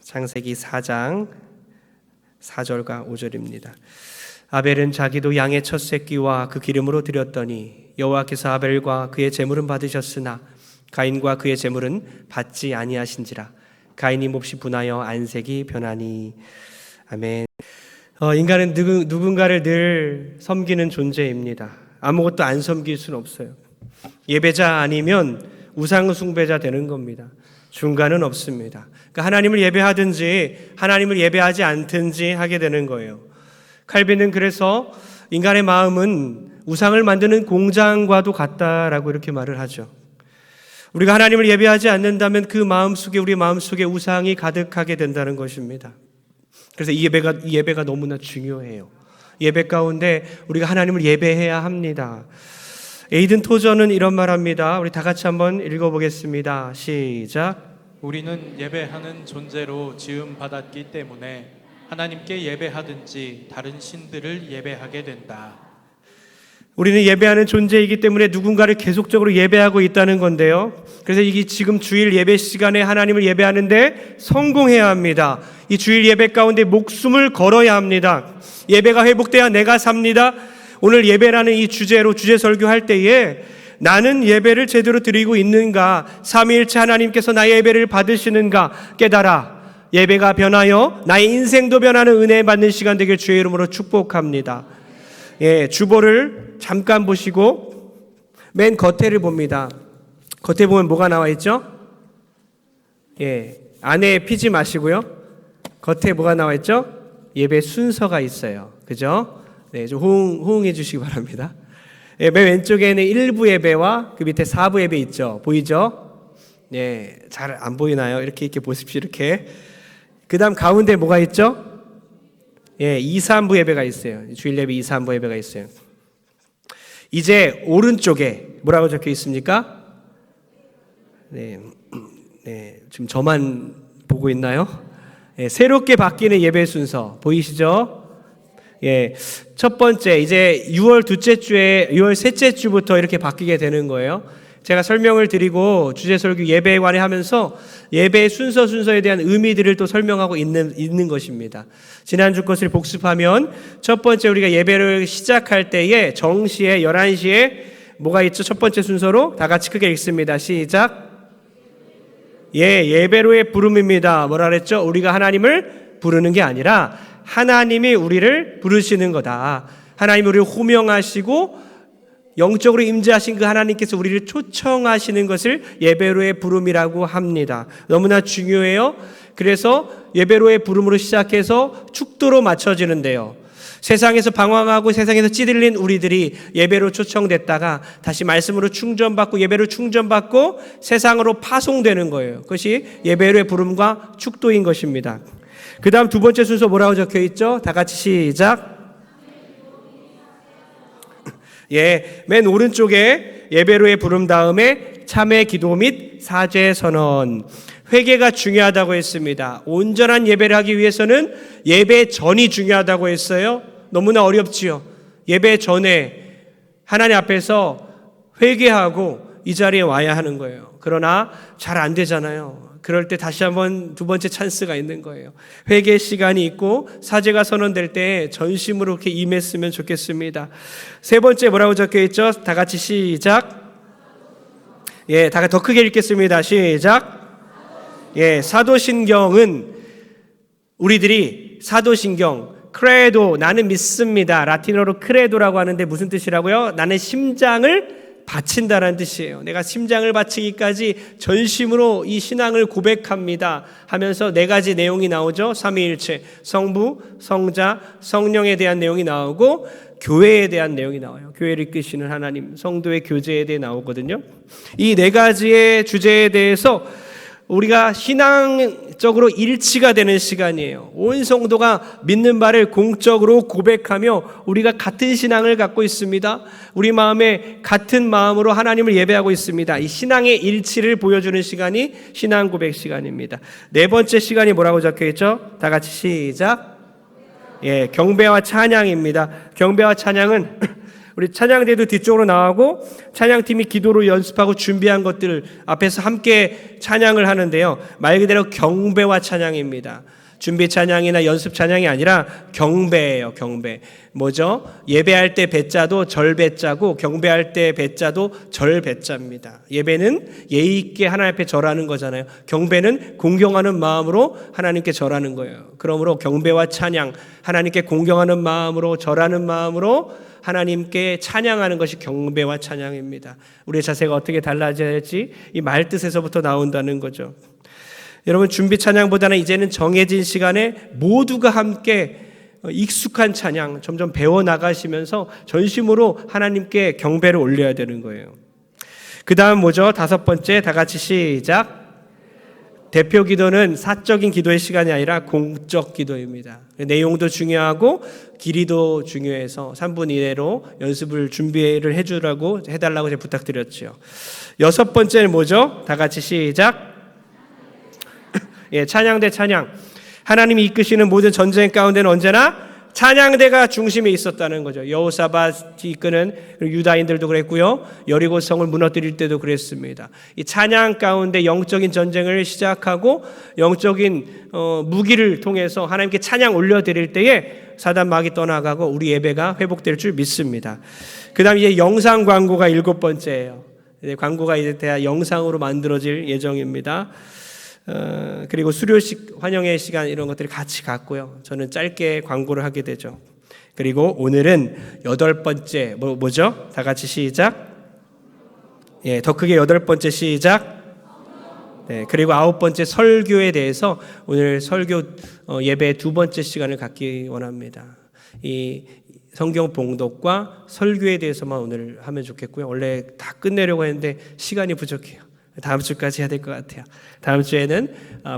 창세기 4장 4절과 5절입니다. 아벨은 자기도 양의 첫 새끼와 그 기름으로 드렸더니 여호와께서 아벨과 그의 제물은 받으셨으나 가인과 그의 제물은 받지 아니하신지라. 가인이 몹시 분하여 안색이 변하니. 아멘. 인간은 누군가를 늘 섬기는 존재입니다. 아무것도 안 섬길 수는 없어요. 예배자 아니면 우상 숭배자 되는 겁니다. 중간은 없습니다. 그러니까 하나님을 예배하든지 하나님을 예배하지 않든지 하게 되는 거예요. 칼빈은 그래서 인간의 마음은 우상을 만드는 공장과도 같다라고 이렇게 말을 하죠. 우리가 하나님을 예배하지 않는다면 그 마음속에, 우리 마음속에 우상이 가득하게 된다는 것입니다. 그래서 이 예배가 너무나 중요해요. 예배 가운데 우리가 하나님을 예배해야 합니다. 에이든 토저는 이런 말합니다. 우리 다 같이 한번 읽어보겠습니다. 시작. 우리는 예배하는 존재로 지음 받았기 때문에 하나님께 예배하든지 다른 신들을 예배하게 된다. 우리는 예배하는 존재이기 때문에 누군가를 계속적으로 예배하고 있다는 건데요. 그래서 이게 지금 주일 예배 시간에 하나님을 예배하는데 성공해야 합니다. 이 주일 예배 가운데 목숨을 걸어야 합니다. 예배가 회복돼야 내가 삽니다. 오늘 예배라는 이 주제로 주제 설교할 때에 나는 예배를 제대로 드리고 있는가, 삼위일체 하나님께서 나의 예배를 받으시는가 깨달아 예배가 변하여 나의 인생도 변하는 은혜 받는 시간 되길 주의 이름으로 축복합니다. 주보를 잠깐 보시고 맨 겉에를 봅니다. 겉에 보면 뭐가 나와 있죠? 안에 피지 마시고요. 겉에 뭐가 나와 있죠? 예배 순서가 있어요. 그죠? 좀 호응해 주시기 바랍니다. 맨 왼쪽에는 1부 예배와 그 밑에 4부 예배 있죠. 보이죠? 잘 안 보이나요? 이렇게 보십시오. 이렇게. 그 다음 가운데 뭐가 있죠? 2, 3부 예배가 있어요. 주일 예배 2, 3부 예배가 있어요. 이제 오른쪽에 뭐라고 적혀 있습니까? 지금 저만 보고 있나요? 새롭게 바뀌는 예배 순서 보이시죠? 첫 번째 이제 6월 둘째 주에 6월 셋째 주부터 이렇게 바뀌게 되는 거예요. 제가 설명을 드리고 주제 설교 예배에 관해 하면서 예배의 순서에 대한 의미들을 또 설명하고 있는 것입니다. 지난주 것을 복습하면 첫 번째 우리가 예배를 시작할 때에 정시에 11시에 뭐가 있죠? 첫 번째 순서로 다 같이 크게 읽습니다. 시작. 예배로의 부름입니다. 뭐라 그랬죠? 우리가 하나님을 부르는 게 아니라 하나님이 우리를 부르시는 거다. 하나님이 우리를 호명하시고 영적으로 임재하신 그 하나님께서 우리를 초청하시는 것을 예배로의 부름이라고 합니다. 너무나 중요해요. 그래서 예배로의 부름으로 시작해서 축도로 맞춰지는데요. 세상에서 방황하고 세상에서 찌들린 우리들이 예배로 초청됐다가 다시 말씀으로 충전받고 예배로 충전받고 세상으로 파송되는 거예요. 그것이 예배로의 부름과 축도인 것입니다. 그 다음 두 번째 순서 뭐라고 적혀 있죠? 다 같이 시작. 맨 오른쪽에 예배로의 부름 다음에 참회 기도 및 사죄 선언. 회개가 중요하다고 했습니다. 온전한 예배를 하기 위해서는 예배 전이 중요하다고 했어요. 너무나 어렵지요. 예배 전에 하나님 앞에서 회개하고 이 자리에 와야 하는 거예요. 그러나 잘 안 되잖아요. 그럴 때 다시 한번 두 번째 찬스가 있는 거예요. 회개 시간이 있고 사죄가 선언될 때 전심으로 이렇게 임했으면 좋겠습니다. 세 번째 뭐라고 적혀 있죠? 다 같이 시작. 다 같이 더 크게 읽겠습니다. 시작. 사도신경은 우리들이 사도신경 크레도 나는 믿습니다. 라틴어로 크레도라고 하는데 무슨 뜻이라고요? 나는 심장을 바친다라는 뜻이에요. 내가 심장을 바치기까지 전심으로 이 신앙을 고백합니다 하면서 네 가지 내용이 나오죠. 삼위일체, 성부, 성자, 성령에 대한 내용이 나오고 교회에 대한 내용이 나와요. 교회를 이끄시는 하나님, 성도의 교제에 대해 나오거든요. 이 네 가지의 주제에 대해서 우리가 신앙적으로 일치가 되는 시간이에요. 온 성도가 믿는 바를 공적으로 고백하며 우리가 같은 신앙을 갖고 있습니다. 우리 마음에 같은 마음으로 하나님을 예배하고 있습니다. 이 신앙의 일치를 보여주는 시간이 신앙 고백 시간입니다. 네 번째 시간이 뭐라고 적혀 있죠? 다 같이 시작. 경배와 찬양입니다. 경배와 찬양은 우리 찬양대도 뒤쪽으로 나가고 찬양팀이 기도로 연습하고 준비한 것들 앞에서 함께 찬양을 하는데요. 말 그대로 경배와 찬양입니다. 준비 찬양이나 연습 찬양이 아니라 경배예요. 경배. 뭐죠? 예배할 때 배자도 절배자고 경배할 때 배자도 절배자입니다. 예배는 예의 있게 하나님 앞에 절하는 거잖아요. 경배는 공경하는 마음으로 하나님께 절하는 거예요. 그러므로 경배와 찬양, 하나님께 공경하는 마음으로 절하는 마음으로 하나님께 찬양하는 것이 경배와 찬양입니다. 우리의 자세가 어떻게 달라져야 할지 이 말뜻에서부터 나온다는 거죠. 여러분, 준비 찬양보다는 이제는 정해진 시간에 모두가 함께 익숙한 찬양 점점 배워나가시면서 전심으로 하나님께 경배를 올려야 되는 거예요. 그 다음 뭐죠? 5번째, 다 같이 시작. 대표 기도는 사적인 기도의 시간이 아니라 공적 기도입니다. 내용도 중요하고 길이도 중요해서 3분 이내로 연습을 준비를 해달라고 제가 부탁드렸죠. 6번째는 뭐죠? 다 같이 시작. 예, 찬양대 찬양. 하나님이 이끄시는 모든 전쟁 가운데는 언제나 찬양대가 중심에 있었다는 거죠. 여호사밧이 이끄는 유다인들도 그랬고요. 여리고 성을 무너뜨릴 때도 그랬습니다. 이 찬양 가운데 영적인 전쟁을 시작하고 영적인 무기를 통해서 하나님께 찬양 올려드릴 때에 사단 막이 떠나가고 우리 예배가 회복될 줄 믿습니다. 그 다음 이제 영상 광고가 7번째예요. 광고가 이제 다 영상으로 만들어질 예정입니다. 그리고 수료식 환영회 시간 이런 것들이 같이 갔고요. 저는 짧게 광고를 하게 되죠. 그리고 오늘은 8번째 뭐죠? 다 같이 시작. 예, 더 크게 8번째 시작. 네, 그리고 9번째 설교에 대해서 오늘 설교 예배 2번째 시간을 갖기 원합니다. 이 성경 봉독과 설교에 대해서만 오늘 하면 좋겠고요. 원래 다 끝내려고 했는데 시간이 부족해요. 다음 주까지 해야 될 것 같아요. 다음 주에는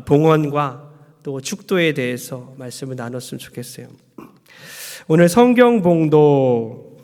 봉헌과 또 축도에 대해서 말씀을 나눴으면 좋겠어요. 오늘 성경 봉독,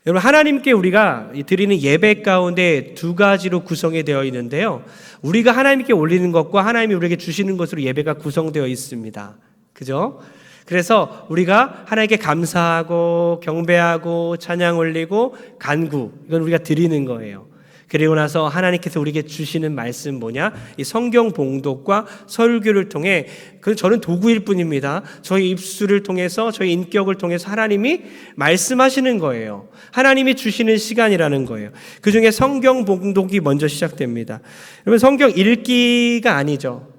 여러분, 하나님께 우리가 드리는 예배 가운데 2가지로 구성이 되어 있는데요. 우리가 하나님께 올리는 것과 하나님이 우리에게 주시는 것으로 예배가 구성되어 있습니다. 그죠? 그래서 우리가 하나님께 감사하고 경배하고 찬양 올리고 간구, 이건 우리가 드리는 거예요. 그리고 나서 하나님께서 우리에게 주시는 말씀 뭐냐? 이 성경 봉독과 설교를 통해, 그 저는 도구일 뿐입니다. 저희 입술을 통해서, 저희 인격을 통해서 하나님이 말씀하시는 거예요. 하나님이 주시는 시간이라는 거예요. 그 중에 성경 봉독이 먼저 시작됩니다. 여러분, 성경 읽기가 아니죠.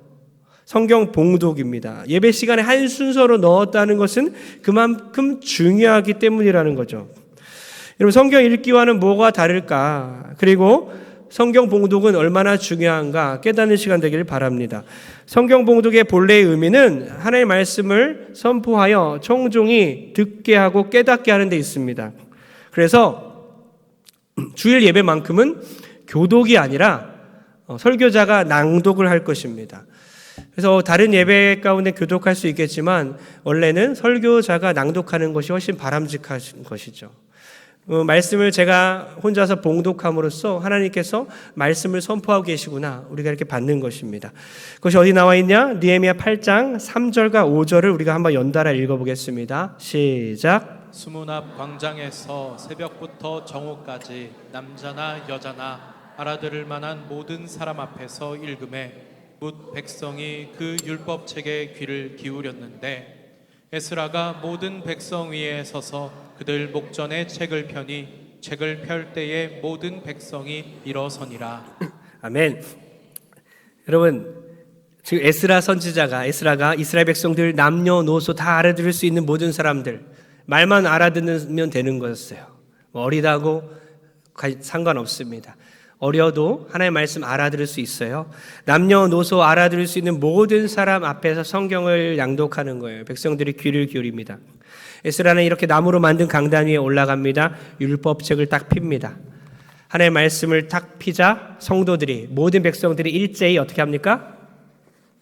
성경 봉독입니다. 예배 시간에 한 순서로 넣었다는 것은 그만큼 중요하기 때문이라는 거죠. 여러분, 성경 읽기와는 뭐가 다를까? 그리고 성경 봉독은 얼마나 중요한가 깨닫는 시간 되기를 바랍니다. 성경 봉독의 본래의 의미는 하나님의 말씀을 선포하여 청중이 듣게 하고 깨닫게 하는 데 있습니다. 그래서 주일 예배만큼은 교독이 아니라 설교자가 낭독을 할 것입니다. 그래서 다른 예배 가운데 교독할 수 있겠지만 원래는 설교자가 낭독하는 것이 훨씬 바람직한 것이죠. 말씀을 제가 혼자서 봉독함으로써 하나님께서 말씀을 선포하고 계시구나, 우리가 이렇게 받는 것입니다. 그것이 어디 나와 있냐? 느헤미야 8장 3절과 5절을 우리가 한번 연달아 읽어보겠습니다. 시작. 수문 앞 광장에서 새벽부터 정오까지 남자나 여자나 알아들을 만한 모든 사람 앞에서 읽음에 묻 백성이 그 율법책에 귀를 기울였는데 에스라가 모든 백성 위에 서서 그들 목전에 책을 펴니 책을 펼 때에 모든 백성이 일어서니라. 아멘. 여러분, 지금 에스라가 이스라엘 백성들 남녀노소 다 알아들을 수 있는 모든 사람들, 말만 알아듣으면 되는 거였어요. 어리다고 상관없습니다. 어려도 하나님의 말씀 알아들을 수 있어요. 남녀노소 알아들을 수 있는 모든 사람 앞에서 성경을 낭독하는 거예요. 백성들이 귀를 기울입니다. 에스라는 이렇게 나무로 만든 강단 위에 올라갑니다. 율법책을 딱 핍니다. 하나님의 말씀을 딱 피자 성도들이, 모든 백성들이 일제히 어떻게 합니까?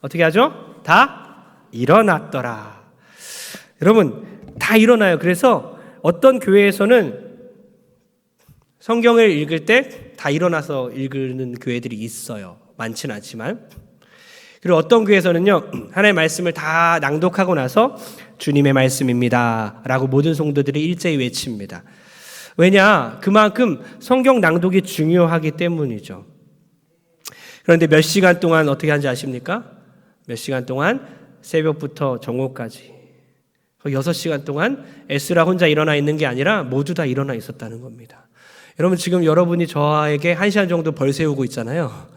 어떻게 하죠? 다 일어났더라. 여러분, 다 일어나요. 그래서 어떤 교회에서는 성경을 읽을 때 다 일어나서 읽는 교회들이 있어요. 많지는 않지만. 그리고 어떤 교회에서는요, 하나님의 말씀을 다 낭독하고 나서 주님의 말씀입니다 라고 모든 성도들이 일제히 외칩니다. 왜냐? 그만큼 성경 낭독이 중요하기 때문이죠. 그런데 몇 시간 동안 어떻게 하는지 아십니까? 몇 시간 동안 새벽부터 정오까지 6시간 동안 에스라 혼자 일어나 있는 게 아니라 모두 다 일어나 있었다는 겁니다. 여러분, 지금 여러분이 저에게 1시간 정도 벌 세우고 있잖아요.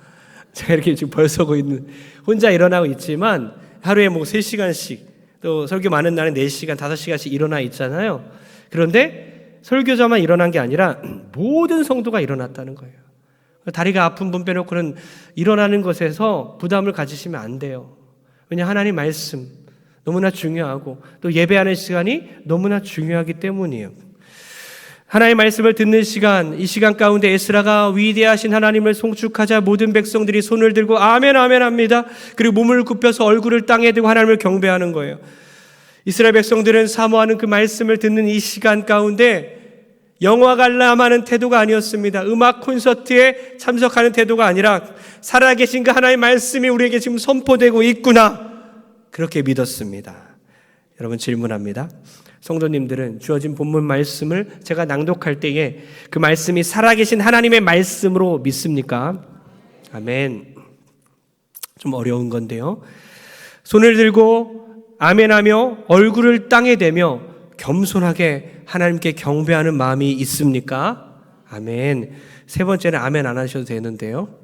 제가 이렇게 지금 벌 서고 있는, 혼자 일어나고 있지만 하루에 3시간씩, 또 설교 많은 날은 4시간, 5시간씩 일어나 있잖아요. 그런데 설교자만 일어난 게 아니라 모든 성도가 일어났다는 거예요. 다리가 아픈 분 빼놓고는 일어나는 것에서 부담을 가지시면 안 돼요. 왜냐, 하나님 말씀 너무나 중요하고 또 예배하는 시간이 너무나 중요하기 때문이에요. 하나님의 말씀을 듣는 시간, 이 시간 가운데 에스라가 위대하신 하나님을 송축하자 모든 백성들이 손을 들고 아멘 아멘 합니다. 그리고 몸을 굽혀서 얼굴을 땅에 대고 하나님을 경배하는 거예요. 이스라엘 백성들은 사모하는 그 말씀을 듣는 이 시간 가운데 영화 관람하는 태도가 아니었습니다. 음악 콘서트에 참석하는 태도가 아니라 살아계신 그 하나님의 말씀이 우리에게 지금 선포되고 있구나, 그렇게 믿었습니다. 여러분, 질문합니다. 성도님들은 주어진 본문 말씀을 제가 낭독할 때에 그 말씀이 살아계신 하나님의 말씀으로 믿습니까? 아멘. 좀 어려운 건데요. 손을 들고 아멘하며 얼굴을 땅에 대며 겸손하게 하나님께 경배하는 마음이 있습니까? 아멘. 세 번째는 아멘 안 하셔도 되는데요.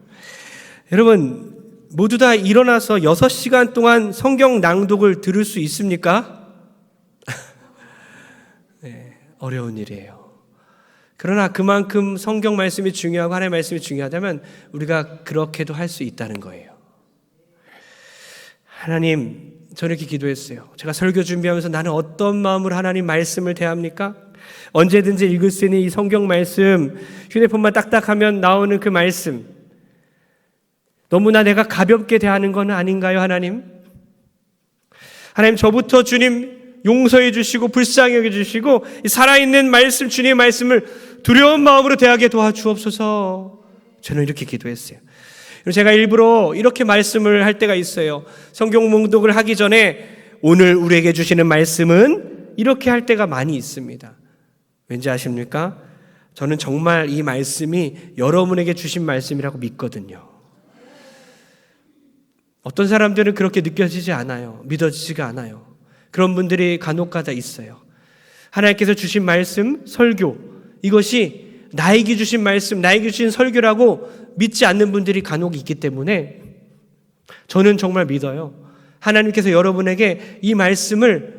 여러분, 모두 다 일어나서 6시간 동안 성경 낭독을 들을 수 있습니까? 네, 어려운 일이에요. 그러나 그만큼 성경 말씀이 중요하고 하나님의 말씀이 중요하다면 우리가 그렇게도 할 수 있다는 거예요. 하나님, 저는 이렇게 기도했어요. 제가 설교 준비하면서 나는 어떤 마음으로 하나님 말씀을 대합니까? 언제든지 읽을 수 있는 이 성경 말씀, 휴대폰만 딱딱하면 나오는 그 말씀, 너무나 내가 가볍게 대하는 건 아닌가요, 하나님? 하나님, 저부터 주님 용서해 주시고 불쌍히 여겨 주시고 이 살아있는 말씀, 주님의 말씀을 두려운 마음으로 대하게 도와주옵소서. 저는 이렇게 기도했어요. 제가 일부러 이렇게 말씀을 할 때가 있어요. 성경 봉독을 하기 전에 오늘 우리에게 주시는 말씀은 이렇게 할 때가 많이 있습니다. 왠지 아십니까? 저는 정말 이 말씀이 여러분에게 주신 말씀이라고 믿거든요. 어떤 사람들은 그렇게 느껴지지 않아요. 믿어지지가 않아요. 그런 분들이 간혹가다 있어요. 하나님께서 주신 말씀, 설교, 이것이 나에게 주신 말씀, 나에게 주신 설교라고 믿지 않는 분들이 간혹 있기 때문에 저는 정말 믿어요. 하나님께서 여러분에게 이 말씀을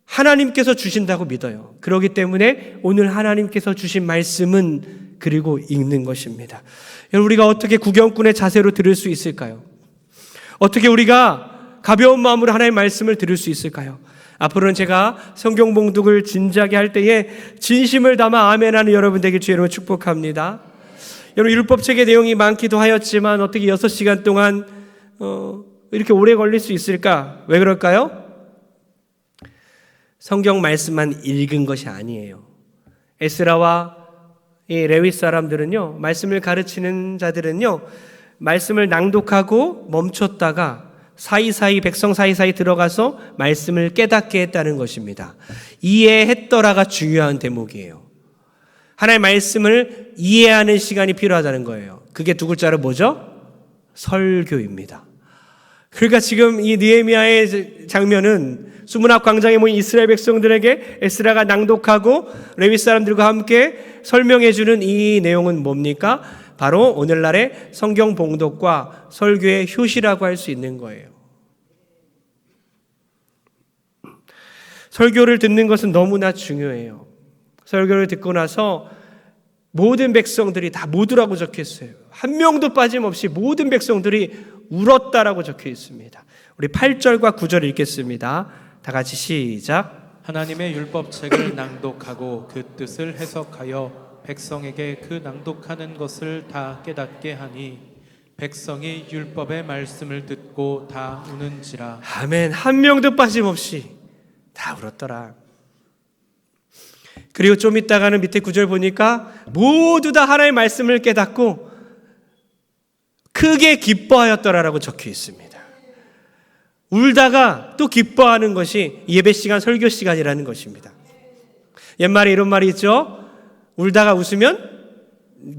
하나님께서 주신다고 믿어요. 그렇기 때문에 오늘 하나님께서 주신 말씀은 그리고 읽는 것입니다. 여러분, 우리가 어떻게 구경꾼의 자세로 들을 수 있을까요? 어떻게 우리가 가벼운 마음으로 하나님의 말씀을 들을 수 있을까요? 앞으로는 제가 성경 봉독을 진지하게 할 때에 진심을 담아 아멘하는 여러분 되길 주의 축복합니다. 여러분, 율법책의 내용이 많기도 하였지만 어떻게 6시간 동안 이렇게 오래 걸릴 수 있을까? 왜 그럴까요? 성경 말씀만 읽은 것이 아니에요. 에스라와 이 레위 사람들은요, 말씀을 가르치는 자들은요, 말씀을 낭독하고 멈췄다가 사이사이 백성 사이사이 들어가서 말씀을 깨닫게 했다는 것입니다. 이해했더라가 중요한 대목이에요. 하나님의 말씀을 이해하는 시간이 필요하다는 거예요. 그게 두 글자로 뭐죠? 설교입니다. 그러니까 지금 이 느헤미야의 장면은 수문학 광장에 모인 이스라엘 백성들에게 에스라가 낭독하고 레위 사람들과 함께 설명해 주는 이 내용은 뭡니까? 바로 오늘날의 성경 봉독과 설교의 효시라고 할 수 있는 거예요. 설교를 듣는 것은 너무나 중요해요. 설교를 듣고 나서 모든 백성들이 다 모두라고 적혀 있어요. 한 명도 빠짐없이 모든 백성들이 울었다라고 적혀 있습니다. 우리 8절과 9절 읽겠습니다. 다 같이 시작. 하나님의 율법책을 낭독하고 그 뜻을 해석하여 백성에게 그 낭독하는 것을 다 깨닫게 하니 백성이 율법의 말씀을 듣고 다 우는지라. 아멘. 한 명도 빠짐없이 다 울었더라. 그리고 좀 있다가는 밑에 9절 보니까 모두 다 하나님의 말씀을 깨닫고 크게 기뻐하였더라라고 적혀 있습니다. 울다가 또 기뻐하는 것이 예배 시간, 설교 시간이라는 것입니다. 옛말에 이런 말이 있죠. 울다가 웃으면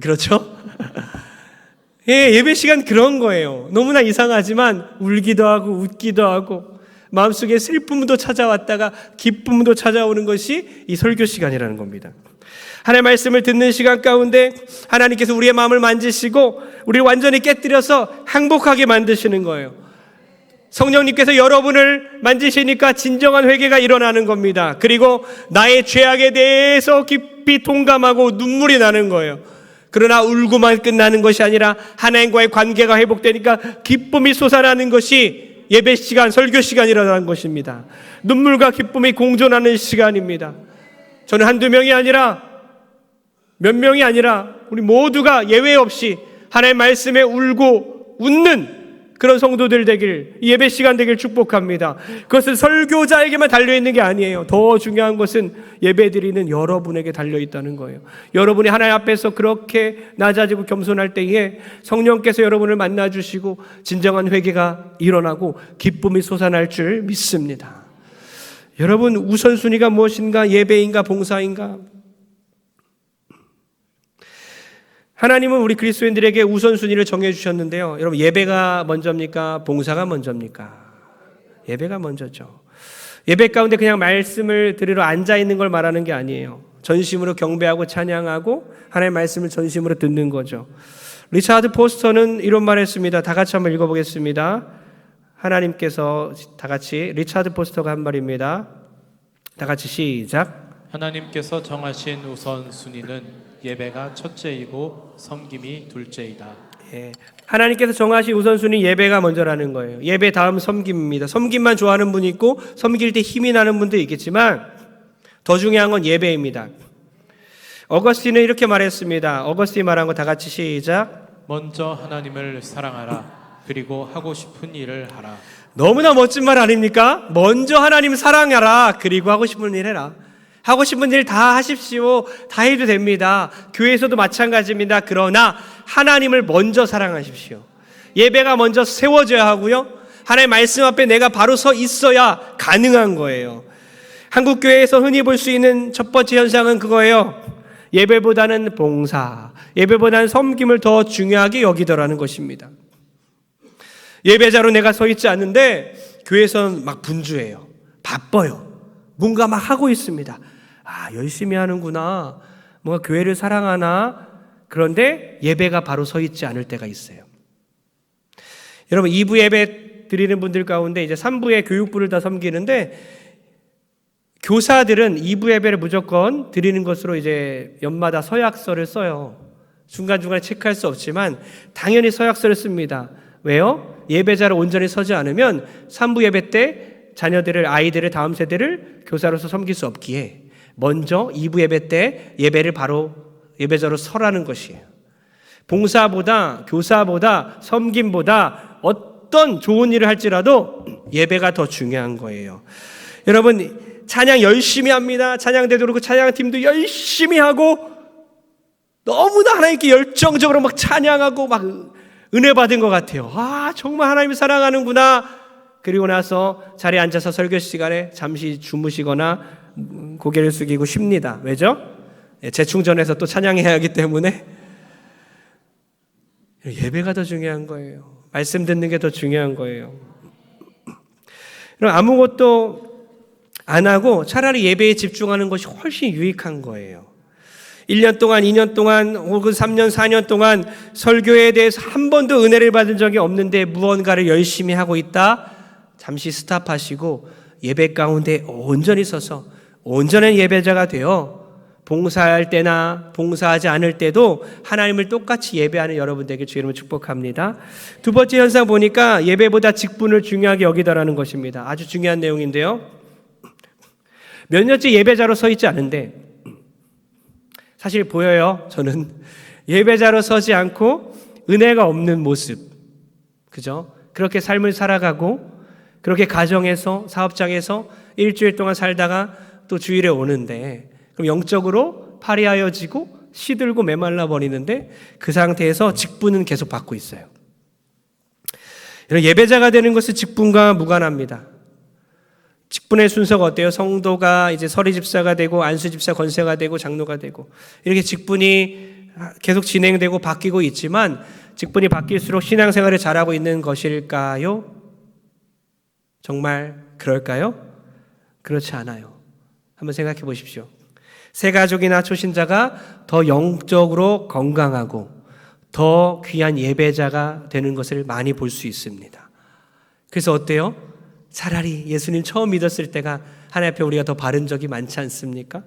그렇죠. 예, 예배 시간 그런 거예요. 너무나 이상하지만 울기도 하고 웃기도 하고 마음속에 슬픔도 찾아왔다가 기쁨도 찾아오는 것이 이 설교 시간이라는 겁니다. 하나님의 말씀을 듣는 시간 가운데 하나님께서 우리의 마음을 만지시고 우리를 완전히 깨뜨려서 행복하게 만드시는 거예요. 성령님께서 여러분을 만지시니까 진정한 회개가 일어나는 겁니다. 그리고 나의 죄악에 대해서 깊이 동감하고 눈물이 나는 거예요. 그러나 울고만 끝나는 것이 아니라 하나님과의 관계가 회복되니까 기쁨이 솟아나는 것이 예배 시간, 설교 시간이라는 것입니다. 눈물과 기쁨이 공존하는 시간입니다. 저는 한두 명이 아니라 몇 명이 아니라 우리 모두가 예외 없이 하나님의 말씀에 울고 웃는 그런 성도들 되길, 예배 시간 되길 축복합니다. 그것은 설교자에게만 달려있는 게 아니에요. 더 중요한 것은 예배 드리는 여러분에게 달려있다는 거예요. 여러분이 하나님 앞에서 그렇게 낮아지고 겸손할 때에 성령께서 여러분을 만나주시고 진정한 회개가 일어나고 기쁨이 솟아날 줄 믿습니다. 여러분, 우선순위가 무엇인가? 예배인가 봉사인가? 하나님은 우리 그리스도인들에게 우선순위를 정해주셨는데요. 여러분, 예배가 먼저입니까? 봉사가 먼저입니까? 예배가 먼저죠. 예배 가운데 그냥 말씀을 들으러 앉아있는 걸 말하는 게 아니에요. 전심으로 경배하고 찬양하고 하나님의 말씀을 전심으로 듣는 거죠. 리차드 포스터는 이런 말 했습니다. 다 같이 한번 읽어보겠습니다. 하나님께서 다 같이, 리차드 포스터가 한 말입니다. 다 같이 시작. 하나님께서 정하신 우선순위는 예배가 첫째이고 섬김이 둘째이다. 예, 하나님께서 정하신 우선순위 예배가 먼저라는 거예요. 예배 다음 섬김입니다. 섬김만 좋아하는 분이 있고 섬길 때 힘이 나는 분도 있겠지만 더 중요한 건 예배입니다. 어거스틴은 이렇게 말했습니다. 어거스틴이 말한 거 다 같이 시작. 먼저 하나님을 사랑하라. 그리고 하고 싶은 일을 하라. 너무나 멋진 말 아닙니까? 먼저 하나님 사랑하라. 그리고 하고 싶은 일 해라. 하고 싶은 일 다 하십시오. 다 해도 됩니다. 교회에서도 마찬가지입니다. 그러나 하나님을 먼저 사랑하십시오. 예배가 먼저 세워져야 하고요. 하나님의 말씀 앞에 내가 바로 서 있어야 가능한 거예요. 한국 교회에서 흔히 볼 수 있는 첫 번째 현상은 그거예요. 예배보다는 봉사, 예배보다는 섬김을 더 중요하게 여기더라는 것입니다. 예배자로 내가 서 있지 않는데 교회에서는 막 분주해요. 바빠요. 뭔가 막 하고 있습니다. 아, 열심히 하는구나. 뭔가 교회를 사랑하나. 그런데 예배가 바로 서 있지 않을 때가 있어요. 여러분, 2부 예배 드리는 분들 가운데 이제 3부의 교육부를 다 섬기는데 교사들은 2부 예배를 무조건 드리는 것으로 이제 연마다 서약서를 써요. 중간중간에 체크할 수 없지만 당연히 서약서를 씁니다. 왜요? 예배자로 온전히 서지 않으면 3부 예배 때 자녀들을, 아이들을, 다음 세대를 교사로서 섬길 수 없기에 먼저 2부 예배 때 예배를 바로 예배자로 서라는 것이에요. 봉사보다, 교사보다, 섬김보다 어떤 좋은 일을 할지라도 예배가 더 중요한 거예요. 여러분, 찬양 열심히 합니다. 찬양대도 그렇고 찬양팀도 열심히 하고 너무나 하나님께 열정적으로 막 찬양하고 막 은혜 받은 것 같아요. 아, 정말 하나님을 사랑하는구나. 그리고 나서 자리에 앉아서 설교 시간에 잠시 주무시거나 고개를 숙이고 쉽니다. 왜죠? 재충전해서 또 찬양해야 하기 때문에. 예배가 더 중요한 거예요. 말씀 듣는 게 더 중요한 거예요. 그럼 아무것도 안 하고 차라리 예배에 집중하는 것이 훨씬 유익한 거예요. 1년 동안, 2년 동안, 혹은 3년, 4년 동안 설교에 대해서 한 번도 은혜를 받은 적이 없는데 무언가를 열심히 하고 있다. 잠시 스탑하시고 예배 가운데 온전히 서서 온전한 예배자가 되어 봉사할 때나 봉사하지 않을 때도 하나님을 똑같이 예배하는 여러분 되길 주의 이름으로 축복합니다. 두 번째 현상 보니까 예배보다 직분을 중요하게 여기더라는 것입니다. 아주 중요한 내용인데요. 몇 년째 예배자로 서 있지 않은데 사실 보여요. 저는 예배자로 서지 않고 은혜가 없는 모습, 그죠? 그렇게 삶을 살아가고 그렇게 가정에서, 사업장에서 일주일 동안 살다가 또 주일에 오는데 그럼 영적으로 파리하여지고 시들고 메말라 버리는데 그 상태에서 직분은 계속 받고 있어요. 이런 예배자가 되는 것은 직분과 무관합니다. 직분의 순서가 어때요? 성도가 이제 서리집사가 되고 안수집사 권세가 되고 장로가 되고 이렇게 직분이 계속 진행되고 바뀌고 있지만 직분이 바뀔수록 신앙생활을 잘하고 있는 것일까요? 정말 그럴까요? 그렇지 않아요. 한번 생각해 보십시오. 새가족이나 초신자가 더 영적으로 건강하고 더 귀한 예배자가 되는 것을 많이 볼 수 있습니다. 그래서 어때요? 차라리 예수님 처음 믿었을 때가 하나님 앞에 우리가 더 바른 적이 많지 않습니까?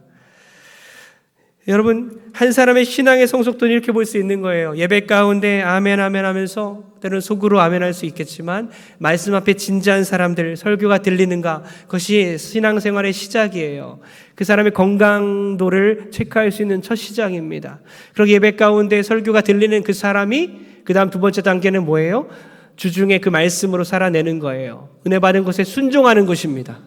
여러분, 한 사람의 신앙의 성숙도는 이렇게 볼 수 있는 거예요. 예배 가운데 아멘 아멘 하면서 때로는 속으로 아멘 할 수 있겠지만 말씀 앞에 진지한 사람들, 설교가 들리는가, 그것이 신앙생활의 시작이에요. 그 사람의 건강도를 체크할 수 있는 첫 시작입니다. 그리고 예배 가운데 설교가 들리는 그 사람이 그 다음 두 번째 단계는 뭐예요? 주중에 그 말씀으로 살아내는 거예요. 은혜 받은 것에 순종하는 것입니다.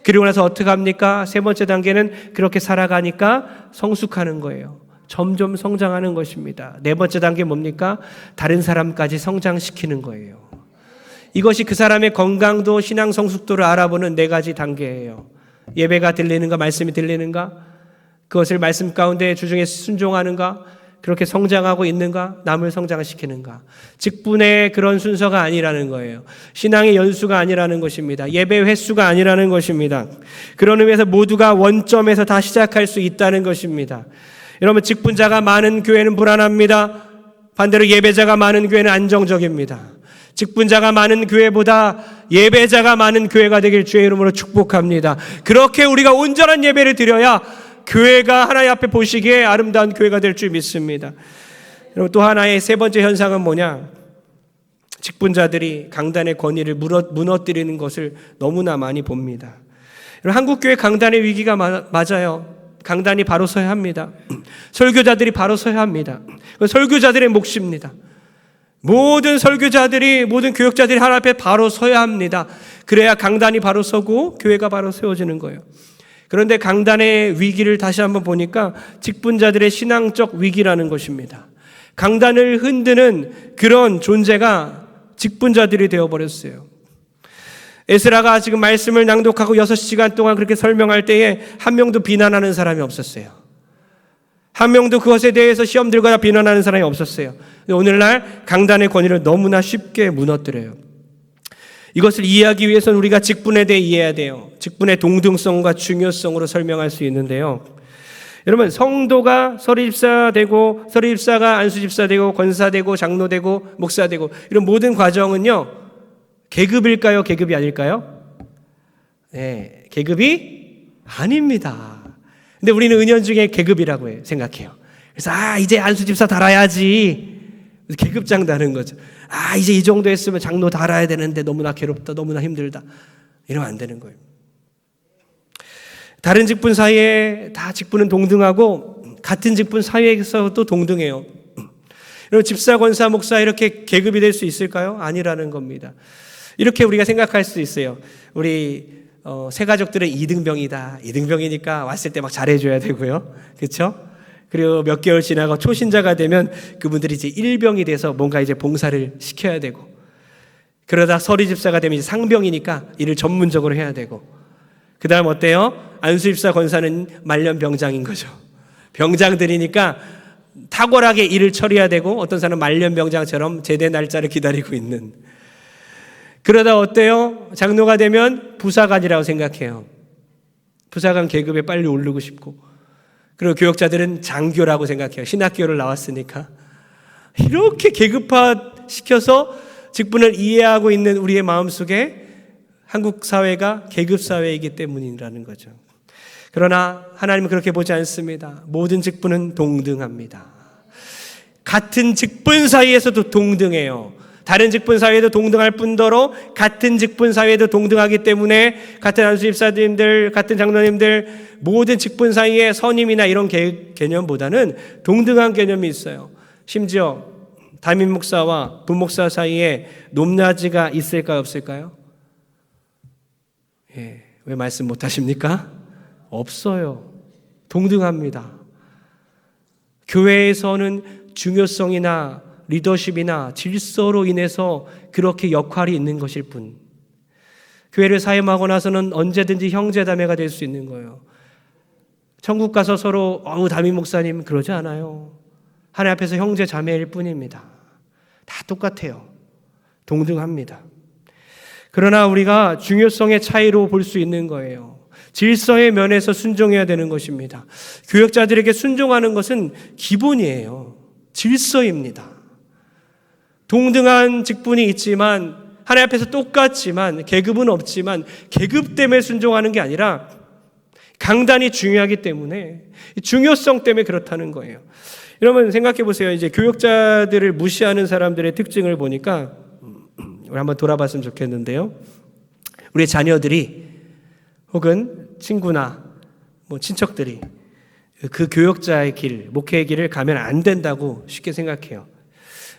그리고 나서 어떻게 합니까? 세 번째 단계는 그렇게 살아가니까 성숙하는 거예요. 점점 성장하는 것입니다. 네 번째 단계 뭡니까? 다른 사람까지 성장시키는 거예요. 이것이 그 사람의 건강도 신앙 성숙도를 알아보는 네 가지 단계예요. 예배가 들리는가, 말씀이 들리는가, 그것을 말씀 가운데 주중에 순종하는가, 그렇게 성장하고 있는가, 남을 성장시키는가. 직분의 그런 순서가 아니라는 거예요. 신앙의 연수가 아니라는 것입니다. 예배 횟수가 아니라는 것입니다. 그런 의미에서 모두가 원점에서 다 시작할 수 있다는 것입니다. 여러분, 직분자가 많은 교회는 불안합니다. 반대로 예배자가 많은 교회는 안정적입니다. 직분자가 많은 교회보다 예배자가 많은 교회가 되길 주의 이름으로 축복합니다. 그렇게 우리가 온전한 예배를 드려야 교회가 하나님 앞에 보시기에 아름다운 교회가 될 줄 믿습니다. 여러분, 또 하나의 세 번째 현상은 뭐냐? 직분자들이 강단의 권위를 무너뜨리는 것을 너무나 많이 봅니다. 여러분, 한국교회 강단의 위기가 맞아요. 강단이 바로 서야 합니다. 설교자들이 바로 서야 합니다. 설교자들의 몫입니다. 모든 설교자들이, 모든 교역자들이 하나님 앞에 바로 서야 합니다. 그래야 강단이 바로 서고 교회가 바로 세워지는 거예요. 그런데 강단의 위기를 다시 한번 보니까 직분자들의 신앙적 위기라는 것입니다. 강단을 흔드는 그런 존재가 직분자들이 되어버렸어요. 에스라가 지금 말씀을 낭독하고 6시간 동안 그렇게 설명할 때에 한 명도 비난하는 사람이 없었어요. 한 명도 그것에 대해서 시험 들거나 비난하는 사람이 없었어요. 오늘날 강단의 권위를 너무나 쉽게 무너뜨려요. 이것을 이해하기 위해서는 우리가 직분에 대해 이해해야 돼요. 직분의 동등성과 중요성으로 설명할 수 있는데요. 여러분, 성도가 서리집사 되고, 서리집사가 안수집사 되고, 권사 되고, 장로 되고, 목사 되고, 이런 모든 과정은요, 계급일까요? 계급이 아닐까요? 네, 계급이 아닙니다. 근데 우리는 은연중에 계급이라고 생각해요. 그래서 이제 안수집사 달아야지. 계급장 다는 거죠. 이제 이 정도 했으면 장로 달아야 되는데 너무나 괴롭다, 너무나 힘들다. 이러면 안 되는 거예요. 다른 직분 사이에 다 직분은 동등하고 같은 직분 사이에서도 동등해요. 여러분, 집사, 권사, 목사 이렇게 계급이 될 수 있을까요? 아니라는 겁니다. 이렇게 우리가 생각할 수 있어요. 우리 새가족들은 2등병이다. 2등병이니까 왔을 때 막 잘해줘야 되고요. 그렇죠? 그리고 몇 개월 지나고 초신자가 되면 그분들이 이제 1병이 돼서 뭔가 이제 봉사를 시켜야 되고, 그러다 서리집사가 되면 이제 상병이니까 일을 전문적으로 해야 되고, 그 다음 어때요? 안수집사 권사는 말년병장인 거죠. 병장들이니까 탁월하게 일을 처리해야 되고, 어떤 사람은 말년병장처럼 제대 날짜를 기다리고 있는. 그러다 어때요? 장로가 되면 부사관이라고 생각해요. 부사관 계급에 빨리 오르고 싶고, 그리고 교역자들은 장교라고 생각해요. 신학교를 나왔으니까. 이렇게 계급화 시켜서 직분을 이해하고 있는 우리의 마음속에 한국 사회가 계급 사회이기 때문이라는 거죠. 그러나 하나님은 그렇게 보지 않습니다. 모든 직분은 동등합니다. 같은 직분 사이에서도 동등해요. 다른 직분 사회도 동등할 뿐더러 같은 직분 사회도 동등하기 때문에 같은 안수집사님들, 같은 장로님들, 모든 직분 사이에 선임이나 이런 개념보다는 동등한 개념이 있어요. 심지어 담임 목사와 부목사 사이에 높낮이가 있을까요, 없을까요? 왜 말씀 못 하십니까? 없어요. 동등합니다. 교회에서는 중요성이나 리더십이나 질서로 인해서 그렇게 역할이 있는 것일 뿐, 교회를 사임하고 나서는 언제든지 형제자매가 될 수 있는 거예요. 천국 가서 서로 담임 목사님 그러지 않아요. 하나님 앞에서 형제자매일 뿐입니다. 다 똑같아요. 동등합니다. 그러나 우리가 중요성의 차이로 볼 수 있는 거예요. 질서의 면에서 순종해야 되는 것입니다. 교역자들에게 순종하는 것은 기본이에요. 질서입니다. 동등한 직분이 있지만, 하나님 앞에서 똑같지만, 계급은 없지만, 계급 때문에 순종하는 게 아니라 강단이 중요하기 때문에, 중요성 때문에 그렇다는 거예요. 여러분 생각해 보세요. 이제 교역자들을 무시하는 사람들의 특징을 보니까 우리 한번 돌아봤으면 좋겠는데요. 우리 자녀들이 혹은 친구나 친척들이 그 교역자의 길, 목회의 길을 가면 안 된다고 쉽게 생각해요.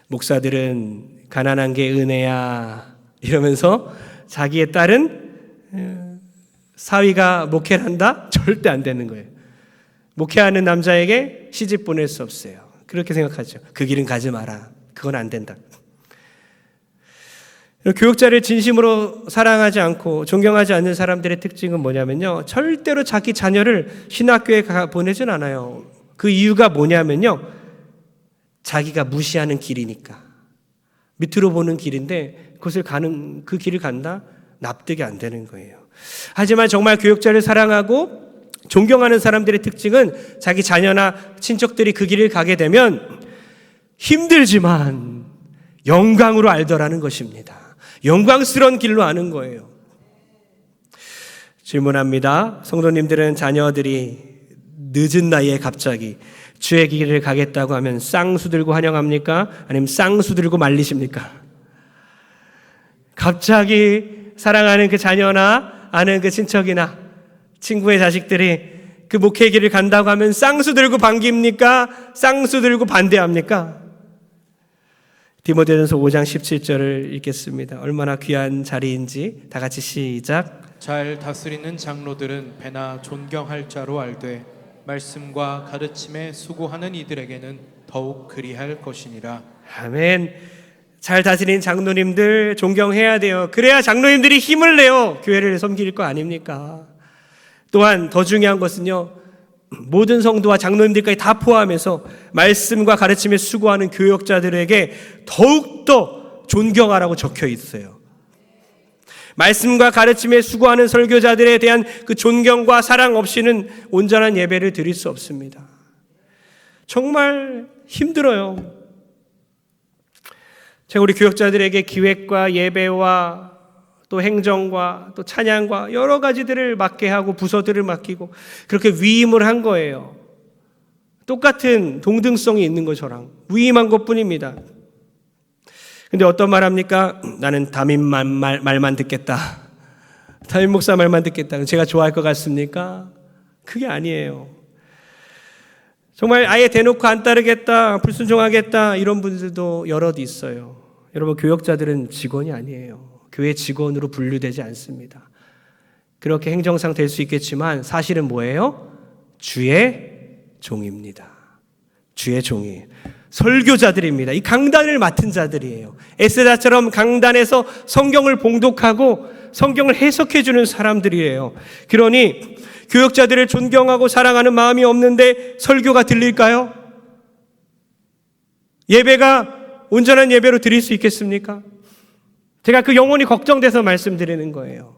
목사들은 가난한 게 은혜야 이러면서 자기의 딸은 사위가 목회를 한다? 절대 안 되는 거예요. 목회하는 남자에게 시집 보낼 수 없어요. 그렇게 생각하죠. 그 길은 가지 마라. 그건 안 된다. 교역자를 진심으로 사랑하지 않고 존경하지 않는 사람들의 특징은 뭐냐면요, 절대로 자기 자녀를 신학교에 보내진 않아요. 그 이유가 뭐냐면요, 자기가 무시하는 길이니까. 밑으로 보는 길인데 그 길을 간다? 납득이 안 되는 거예요. 하지만 정말 교역자를 사랑하고 존경하는 사람들의 특징은 자기 자녀나 친척들이 그 길을 가게 되면 힘들지만 영광으로 알더라는 것입니다. 영광스러운 길로 아는 거예요. 질문합니다. 성도님들은 자녀들이 늦은 나이에 갑자기 주의 길을 가겠다고 하면 쌍수 들고 환영합니까? 아니면 쌍수 들고 말리십니까? 갑자기 사랑하는 그 자녀나 아는 그 친척이나 친구의 자식들이 그 목회 길을 간다고 하면 쌍수 들고 반깁니까? 쌍수 들고 반대합니까? 디모데전서 5장 17절을 읽겠습니다. 얼마나 귀한 자리인지 다 같이 시작. 잘 다스리는 장로들은 배나 존경할 자로 알되 말씀과 가르침에 수고하는 이들에게는 더욱 그리할 것이니라. 아멘. 잘 다스리는 장로님들 존경해야 돼요. 그래야 장로님들이 힘을 내요. 교회를 섬길 거 아닙니까? 또한 더 중요한 것은요, 모든 성도와 장로님들까지 다 포함해서 말씀과 가르침에 수고하는 교역자들에게 더욱더 존경하라고 적혀 있어요. 말씀과 가르침에 수고하는 설교자들에 대한 그 존경과 사랑 없이는 온전한 예배를 드릴 수 없습니다. 정말 힘들어요. 제가 우리 교역자들에게 기획과 예배와 또 행정과 또 찬양과 여러 가지들을 맡게 하고 부서들을 맡기고 그렇게 위임을 한 거예요. 똑같은 동등성이 있는 거 저랑 위임한 것뿐입니다. 근데 어떤 말 합니까? 나는 담임 말만 듣겠다. 담임 목사 말만 듣겠다. 제가 좋아할 것 같습니까? 그게 아니에요. 정말 아예 대놓고 안 따르겠다, 불순종하겠다 이런 분들도 여럿 있어요. 여러분, 교역자들은 직원이 아니에요. 교회 직원으로 분류되지 않습니다. 그렇게 행정상 될 수 있겠지만 사실은 뭐예요? 주의 종입니다. 주의 종이에요. 설교자들입니다. 이 강단을 맡은 자들이에요. 에스더처럼 강단에서 성경을 봉독하고 성경을 해석해 주는 사람들이에요. 그러니 교역자들을 존경하고 사랑하는 마음이 없는데 설교가 들릴까요? 예배가 온전한 예배로 드릴 수 있겠습니까? 제가 그 영혼이 걱정돼서 말씀드리는 거예요.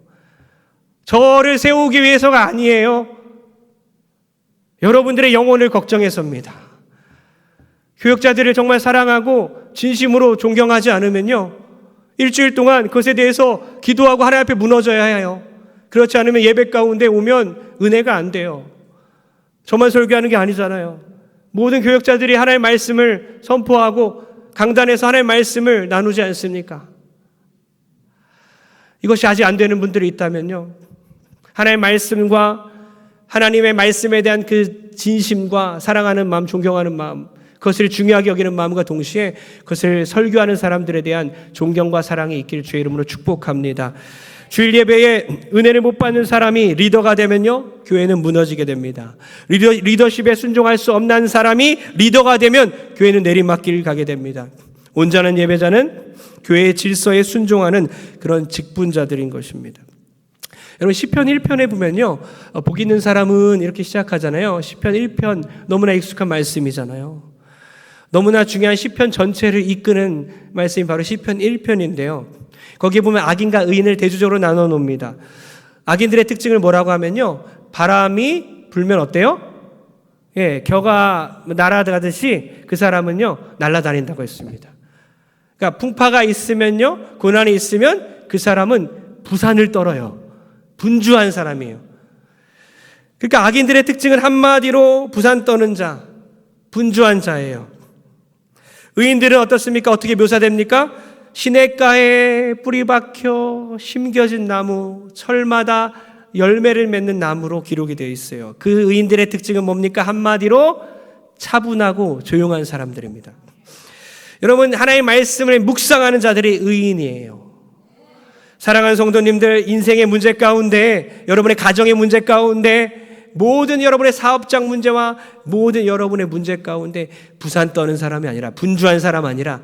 저를 세우기 위해서가 아니에요. 여러분들의 영혼을 걱정해서입니다. 교역자들을 정말 사랑하고 진심으로 존경하지 않으면요, 일주일 동안 그것에 대해서 기도하고 하나님 앞에 무너져야 해요. 그렇지 않으면 예배 가운데 오면 은혜가 안 돼요. 저만 설교하는 게 아니잖아요. 모든 교역자들이 하나님의 말씀을 선포하고 강단에서 하나님의 말씀을 나누지 않습니까? 이것이 아직 안 되는 분들이 있다면요, 하나님의 말씀과 하나님의 말씀에 대한 그 진심과 사랑하는 마음, 존경하는 마음, 그것을 중요하게 여기는 마음과 동시에 그것을 설교하는 사람들에 대한 존경과 사랑이 있기를 주의 이름으로 축복합니다. 주일 예배에 은혜를 못 받는 사람이 리더가 되면요, 교회는 무너지게 됩니다. 리더십에 순종할 수 없는 사람이 리더가 되면 교회는 내리막길 가게 됩니다. 온전한 예배자는 교회의 질서에 순종하는 그런 직분자들인 것입니다. 여러분 시편 1편에 보면요, 복 있는 사람은 이렇게 시작하잖아요. 시편 1편 너무나 익숙한 말씀이잖아요. 너무나 중요한 시편 전체를 이끄는 말씀이 바로 시편 1편인데요. 거기에 보면 악인과 의인을 대조적으로 나눠 놓습니다. 악인들의 특징을 뭐라고 하면요, 바람이 불면 어때요? 겨가 날아가듯이 그 사람은요 날아다닌다고 했습니다. 그러니까 풍파가 있으면요, 고난이 있으면 그 사람은 부산을 떨어요. 분주한 사람이에요. 그러니까 악인들의 특징은 한마디로 부산 떠는 자, 분주한 자예요. 의인들은 어떻습니까? 어떻게 묘사됩니까? 시냇가에 뿌리 박혀 심겨진 나무, 철마다 열매를 맺는 나무로 기록이 되어 있어요. 그 의인들의 특징은 뭡니까? 한마디로 차분하고 조용한 사람들입니다. 여러분, 하나님의 말씀을 묵상하는 자들이 의인이에요. 사랑하는 성도님들, 인생의 문제 가운데, 여러분의 가정의 문제 가운데, 모든 여러분의 사업장 문제와 모든 여러분의 문제 가운데 부산 떠는 사람이 아니라, 분주한 사람 아니라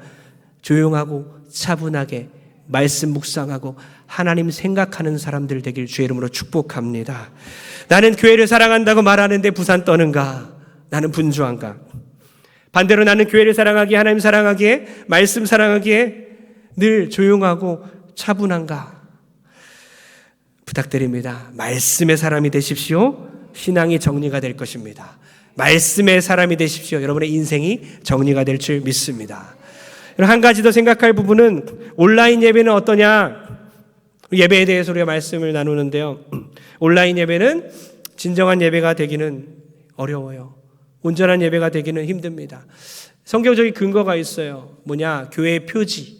조용하고 차분하게 말씀 묵상하고 하나님 생각하는 사람들 되길 주의 이름으로 축복합니다. 나는 교회를 사랑한다고 말하는데 부산 떠는가? 나는 분주한가? 반대로 나는 교회를 사랑하기에, 하나님 사랑하기에, 말씀 사랑하기에 늘 조용하고 차분한가? 부탁드립니다. 말씀의 사람이 되십시오. 신앙이 정리가 될 것입니다. 말씀의 사람이 되십시오. 여러분의 인생이 정리가 될 줄 믿습니다. 한 가지 더 생각할 부분은 온라인 예배는 어떠냐? 예배에 대해서 우리가 말씀을 나누는데요. 온라인 예배는 진정한 예배가 되기는 어려워요. 온전한 예배가 되기는 힘듭니다. 성경적인 근거가 있어요. 뭐냐? 교회의 표지.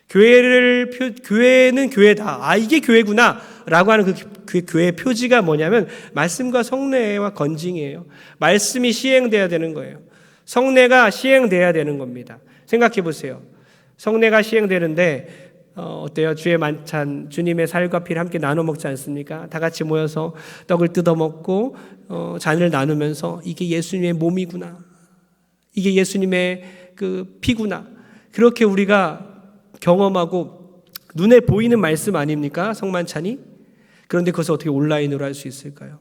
교회는 교회다. 이게 교회구나. 라고 하는 그 교회의 표지가 뭐냐면 말씀과 성례와 건징이에요. 말씀이 시행돼야 되는 거예요. 성례가 시행돼야 되는 겁니다. 생각해 보세요. 성례가 시행되는데 어때요? 주의 만찬, 주님의 살과 피를 함께 나눠 먹지 않습니까? 다 같이 모여서 떡을 뜯어 먹고 잔을 나누면서 이게 예수님의 몸이구나, 이게 예수님의 그 피구나, 그렇게 우리가 경험하고 눈에 보이는 말씀 아닙니까? 성만찬이. 그런데 그것을 어떻게 온라인으로 할 수 있을까요?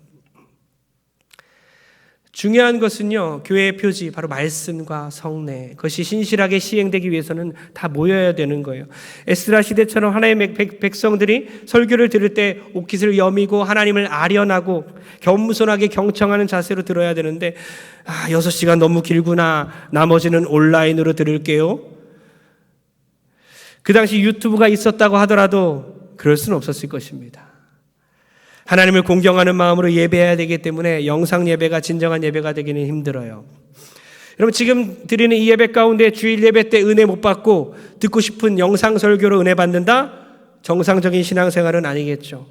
중요한 것은요, 교회의 표지, 바로 말씀과 성례, 그것이 신실하게 시행되기 위해서는 다 모여야 되는 거예요. 에스라 시대처럼 하나님의 백성들이 설교를 들을 때 옷깃을 여미고 하나님을 아련하고 겸손하게 경청하는 자세로 들어야 되는데 6시간 너무 길구나, 나머지는 온라인으로 들을게요. 그 당시 유튜브가 있었다고 하더라도 그럴 수는 없었을 것입니다. 하나님을 공경하는 마음으로 예배해야 되기 때문에 영상 예배가 진정한 예배가 되기는 힘들어요. 여러분, 지금 드리는 이 예배 가운데 주일 예배 때 은혜 못 받고 듣고 싶은 영상 설교로 은혜 받는다? 정상적인 신앙생활은 아니겠죠.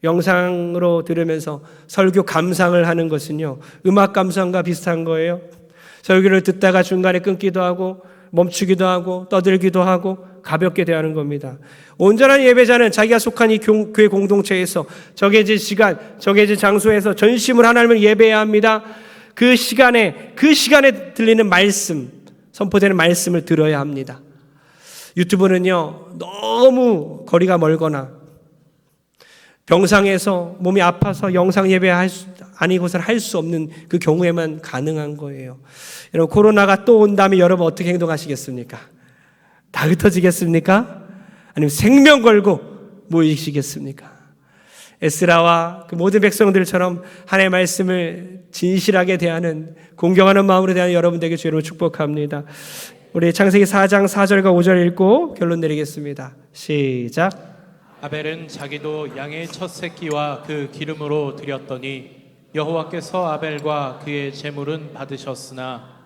영상으로 들으면서 설교 감상을 하는 것은요, 음악 감상과 비슷한 거예요. 설교를 듣다가 중간에 끊기도 하고 멈추기도 하고 떠들기도 하고 가볍게 대하는 겁니다. 온전한 예배자는 자기가 속한 이 교회 공동체에서 정해진 시간, 정해진 장소에서 전심으로 하나님을 예배해야 합니다. 그 시간에 들리는 말씀, 선포되는 말씀을 들어야 합니다. 유튜브는요, 너무 거리가 멀거나 병상에서 몸이 아파서 영상 예배 아니고서는 할 수 없는 그 경우에만 가능한 거예요. 여러분, 코로나가 또 온다면 여러분 어떻게 행동하시겠습니까? 다 흩어지겠습니까? 아니면 생명 걸고 모이시겠습니까? 에스라와 그 모든 백성들처럼 하나님의 말씀을 진실하게 대하는, 공경하는 마음으로 대하는 여러분 되게 주로 축복합니다. 우리 창세기 4장 4절과 5절 읽고 결론 내리겠습니다. 시작. 아벨은 자기도 양의 첫 새끼와 그 기름으로 드렸더니 여호와께서 아벨과 그의 제물은 받으셨으나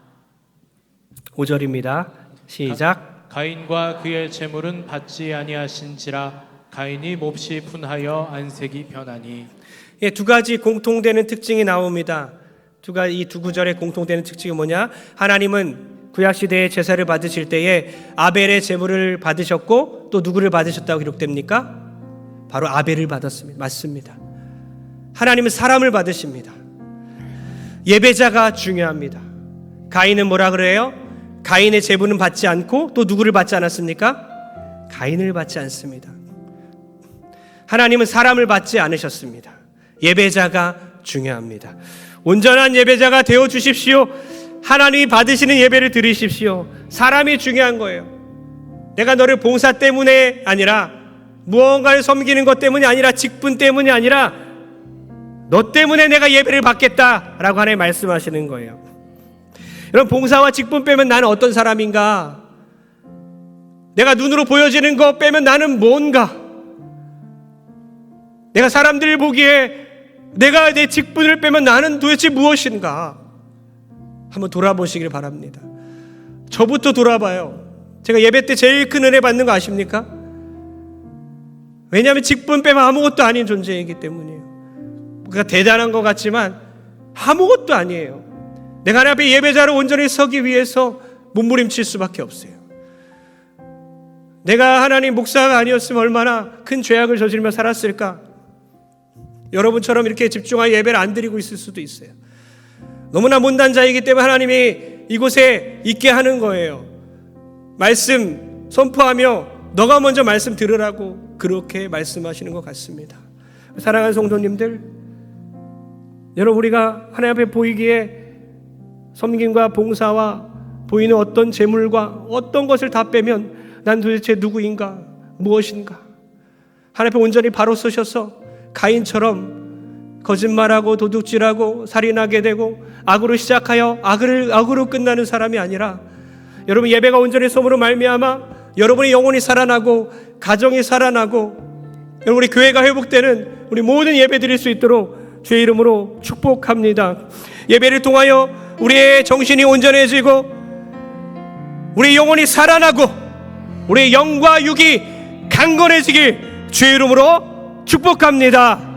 5절입니다. 시작. 가인과 그의 제물은 받지 아니하신지라 가인이 몹시 분하여 안색이 변하니. 두 가지 공통되는 특징이 나옵니다. 이 두 구절의 공통되는 특징이 뭐냐? 하나님은 구약시대에 제사를 받으실 때에 아벨의 제물을 받으셨고 또 누구를 받으셨다고 기록됩니까? 바로 아벨을 받았습니다. 맞습니다. 하나님은 사람을 받으십니다. 예배자가 중요합니다. 가인은 뭐라 그래요? 가인의 제물은 받지 않고 또 누구를 받지 않았습니까? 가인을 받지 않습니다. 하나님은 사람을 받지 않으셨습니다. 예배자가 중요합니다. 온전한 예배자가 되어 주십시오. 하나님이 받으시는 예배를 드리십시오. 사람이 중요한 거예요. 내가 너를 봉사 때문에 아니라, 무언가를 섬기는 것 때문이 아니라, 직분 때문이 아니라 너 때문에 내가 예배를 받겠다라고 하나님 말씀하시는 거예요. 여러분, 봉사와 직분 빼면 나는 어떤 사람인가? 내가 눈으로 보여지는 것 빼면 나는 뭔가? 내가 사람들 보기에 내가 내 직분을 빼면 나는 도대체 무엇인가? 한번 돌아보시길 바랍니다. 저부터 돌아봐요. 제가 예배 때 제일 큰 은혜 받는 거 아십니까? 왜냐하면 직분 빼면 아무것도 아닌 존재이기 때문이에요. 그가 대단한 것 같지만 아무것도 아니에요. 내가 하나님 앞에 예배자로 온전히 서기 위해서 몸부림칠 수밖에 없어요. 내가 하나님 목사가 아니었으면 얼마나 큰 죄악을 저지르며 살았을까? 여러분처럼 이렇게 집중하여 예배를 안 드리고 있을 수도 있어요. 너무나 못난 자이기 때문에 하나님이 이곳에 있게 하는 거예요. 말씀 선포하며 너가 먼저 말씀 들으라고 그렇게 말씀하시는 것 같습니다. 사랑하는 성도님들, 여러분, 우리가 하나님 앞에 보이기에 섬김과 봉사와 보이는 어떤 재물과 어떤 것을 다 빼면 난 도대체 누구인가, 무엇인가? 하나님 앞에 온전히 바로 서셔서 가인처럼 거짓말하고 도둑질하고 살인하게 되고 악으로 시작하여 악으로 끝나는 사람이 아니라, 여러분, 예배가 온전히 섬으로 말미암아 여러분의 영혼이 살아나고 가정이 살아나고 여러분, 우리 교회가 회복되는 우리 모든 예배 드릴 수 있도록 주의 이름으로 축복합니다. 예배를 통하여 우리의 정신이 온전해지고 우리 영혼이 살아나고 우리의 영과 육이 강건해지길 주의 이름으로 축복합니다.